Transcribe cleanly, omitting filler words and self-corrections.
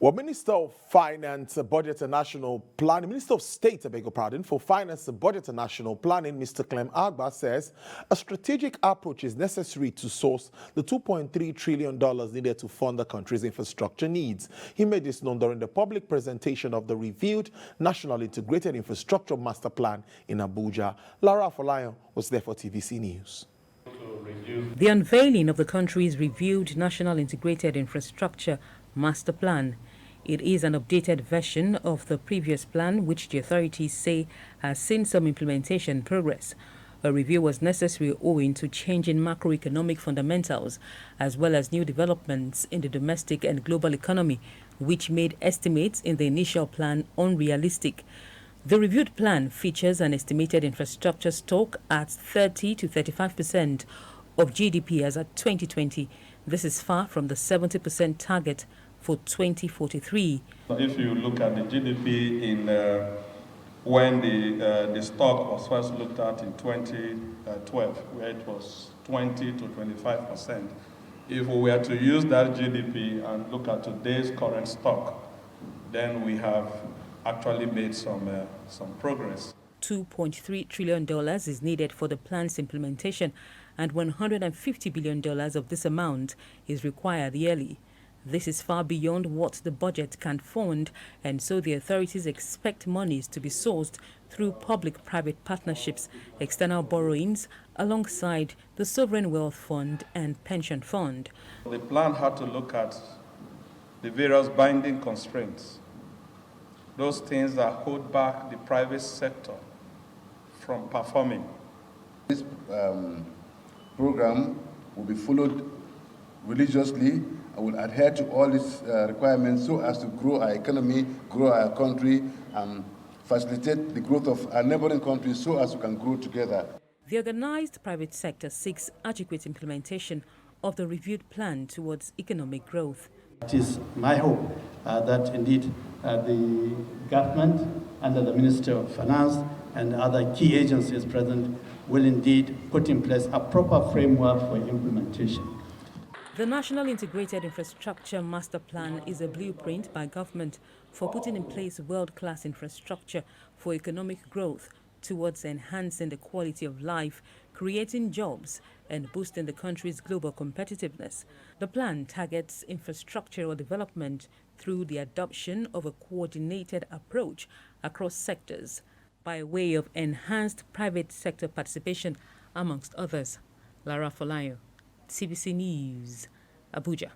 Well, Minister of Finance, Budget and National Planning, Minister of State, I beg your pardon, for Finance, Budget and National Planning, Mr. Clem Agba, says a strategic approach is necessary to source the $2.3 trillion needed to fund the country's infrastructure needs. He made this known during the public presentation of the reviewed National Integrated Infrastructure Master Plan in Abuja. Lara Afolayan was there for TVC News. The unveiling of the country's reviewed National Integrated Infrastructure Master Plan. It is an updated version of the previous plan, which the authorities say has seen some implementation progress. A review was necessary owing to changing macroeconomic fundamentals, as well as new developments in the domestic and global economy, which made estimates in the initial plan unrealistic. The reviewed plan features an estimated infrastructure stock at 30 to 35% of GDP as at 2020. This is far from the 70% target for 2043. If you look at the GDP in when the stock was first looked at in 2012, where it was 20 to 25%, if we were to use that GDP and look at today's current stock, then we have actually made some progress. $2.3 trillion is needed for the plan's implementation, and $150 billion of this amount is required yearly. This is far beyond what the budget can fund, and so the authorities expect monies to be sourced through public-private partnerships, external borrowings, alongside the Sovereign Wealth Fund and Pension Fund. The plan had to look at the various binding constraints, those things that hold back the private sector from performing. This program will be followed religiously. I will adhere to all these requirements so as to grow our economy, grow our country, and facilitate the growth of our neighboring countries so as we can grow together. The organized private sector seeks adequate implementation of the reviewed plan towards economic growth. It is my hope that indeed the government under the Ministry of Finance and other key agencies present will indeed put in place a proper framework for implementation. The National Integrated Infrastructure Master Plan is a blueprint by government for putting in place world-class infrastructure for economic growth towards enhancing the quality of life, creating jobs, and boosting the country's global competitiveness. The plan targets infrastructural development through the adoption of a coordinated approach across sectors by way of enhanced private sector participation, amongst others. Lara Afolayan, TVC News, Abuja.